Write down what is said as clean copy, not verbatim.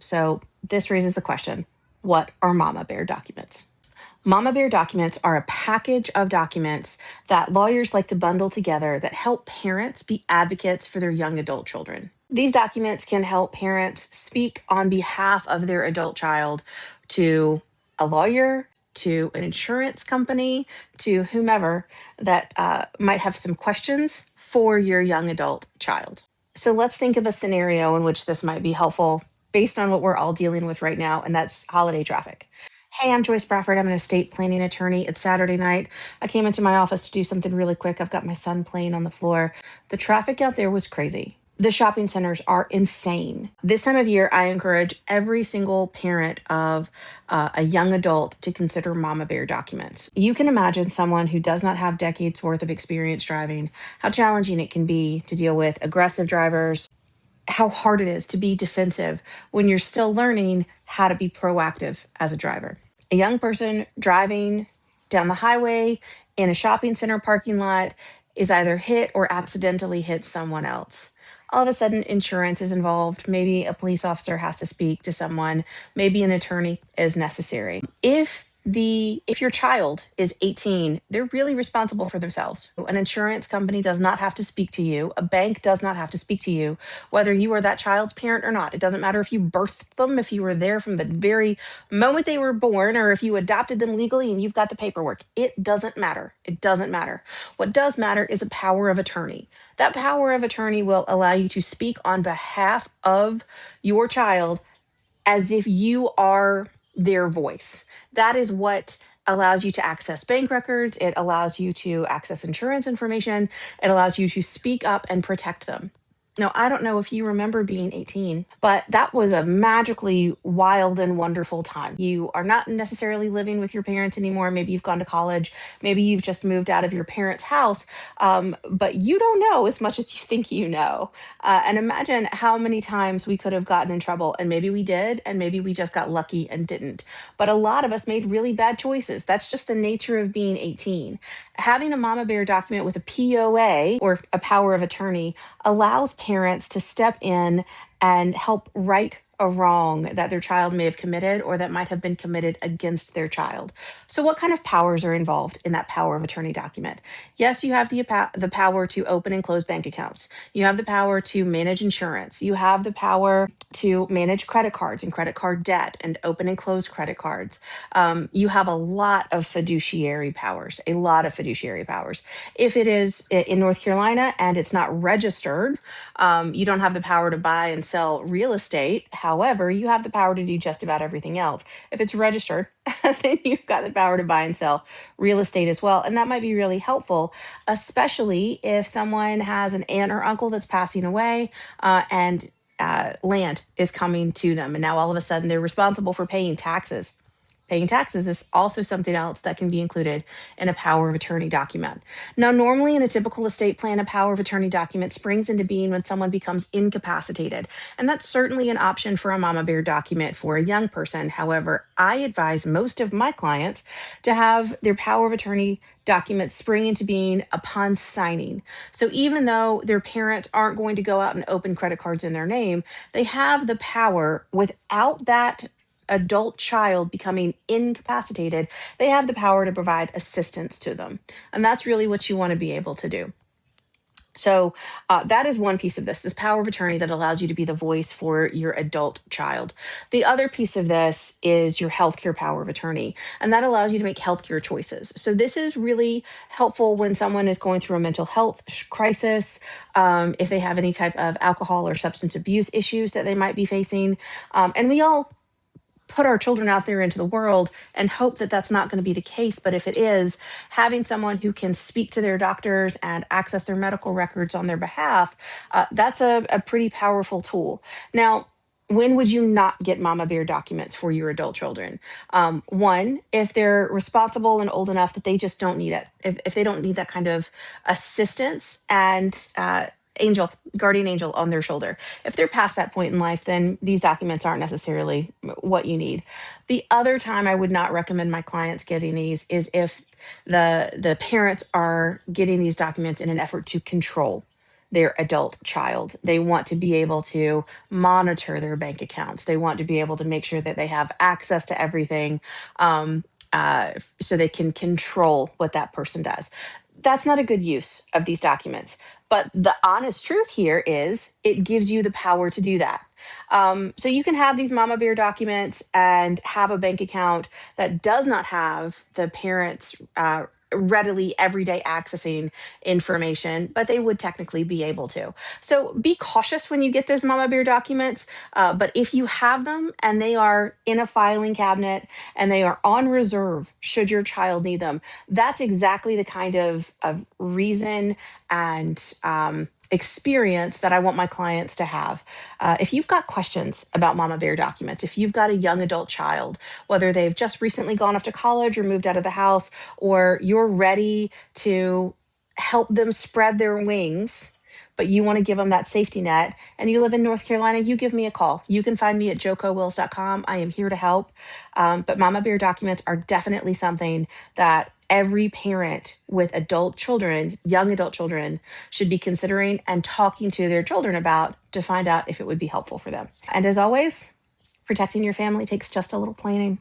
So this raises the question, what are mama bear documents? Mama bear documents are a package of documents that lawyers like to bundle together that help parents be advocates for their young adult children. These documents can help parents speak on behalf of their adult child to a lawyer, to an insurance company, to whomever that might have some questions for your young adult child. So let's think of a scenario in which this might be helpful based on what we're all dealing with right now, and that's holiday traffic. Hey, I'm Joyce Bradford. I'm an estate planning attorney. It's Saturday night. I came into my office to do something really quick. I've got my son playing on the floor. The traffic out there was crazy. The shopping centers are insane. This time of year, I encourage every single parent of a young adult to consider mama bear documents. You can imagine someone who does not have decades worth of experience driving, how challenging it can be to deal with aggressive drivers, how hard it is to be defensive when you're still learning how to be proactive as a driver. A young person driving down the highway in a shopping center parking lot is either hit or accidentally hits someone else. All of a sudden, insurance is involved. Maybe a police officer has to speak to someone. Maybe an attorney is necessary. If your child is 18, they're really responsible for themselves. An insurance company does not have to speak to you. A bank does not have to speak to you, whether you are that child's parent or not. It doesn't matter if you birthed them, if you were there from the very moment they were born, or if you adopted them legally and you've got the paperwork. It doesn't matter. It doesn't matter. What does matter is a power of attorney. That power of attorney will allow you to speak on behalf of your child as if you are their voice. That is what allows you to access bank records. It allows you to access insurance information. It allows you to speak up and protect them. Now, I don't know if you remember being 18, but that was a magically wild and wonderful time. You are not necessarily living with your parents anymore. Maybe you've gone to college. Maybe you've just moved out of your parents' house, but you don't know as much as you think you know. And imagine how many times we could have gotten in trouble, and maybe we did, and maybe we just got lucky and didn't. But a lot of us made really bad choices. That's just the nature of being 18. Having a mama bear document with a POA or a power of attorney allows parents to step in and help right a wrong that their child may have committed or that might have been committed against their child. So, what kind of powers are involved in that power of attorney document? Yes, you have the power to open and close bank accounts. You have the power to manage insurance. You have the power to manage credit cards and credit card debt and open and close credit cards. You have a lot of fiduciary powers, a lot of fiduciary powers. If it is in North Carolina and it's not registered, you don't have the power to buy and sell real estate. However, you have the power to do just about everything else. If it's registered, then you've got the power to buy and sell real estate as well. And that might be really helpful, especially if someone has an aunt or uncle that's passing away and land is coming to them. And now all of a sudden they're responsible for paying taxes. Paying taxes is also something else that can be included in a power of attorney document. Now, normally in a typical estate plan, a power of attorney document springs into being when someone becomes incapacitated. And that's certainly an option for a mama bear document for a young person. However, I advise most of my clients to have their power of attorney documents spring into being upon signing. So even though their parents aren't going to go out and open credit cards in their name, they have the power without that adult child becoming incapacitated, they have the power to provide assistance to them. And that's really what you want to be able to do. So that is one piece of this power of attorney that allows you to be the voice for your adult child. The other piece of this is your healthcare power of attorney, and that allows you to make healthcare choices. So this is really helpful when someone is going through a mental health crisis, if they have any type of alcohol or substance abuse issues that they might be facing. And we all put our children out there into the world and hope that that's not going to be the case. But if it is, having someone who can speak to their doctors and access their medical records on their behalf, that's a pretty powerful tool. Now, when would you not get mama bear documents for your adult children? One, if they're responsible and old enough that they just don't need it. If they don't need that kind of assistance and guardian angel on their shoulder. If they're past that point in life, then these documents aren't necessarily what you need. The other time I would not recommend my clients getting these is if the parents are getting these documents in an effort to control their adult child. They want to be able to monitor their bank accounts. They want to be able to make sure that they have access to everything, um, so they can control what that person does. That's not a good use of these documents. But the honest truth here is it gives you the power to do that. So you can have these mama bear documents and have a bank account that does not have the parents readily everyday accessing information, but they would technically be able to. So be cautious when you get those mama bear documents. But if you have them and they are in a filing cabinet and they are on reserve should your child need them, that's exactly the kind of reason and experience that I want my clients to have. If you've got questions about Mama Bear documents, if you've got a young adult child, whether they've just recently gone off to college or moved out of the house, or you're ready to help them spread their wings, but you want to give them that safety net and you live in North Carolina, you give me a call. You can find me at jocowills.com. I am here to help. But Mama Bear documents are definitely something that every parent with adult children, young adult children, should be considering and talking to their children about to find out if it would be helpful for them. And as always, protecting your family takes just a little planning.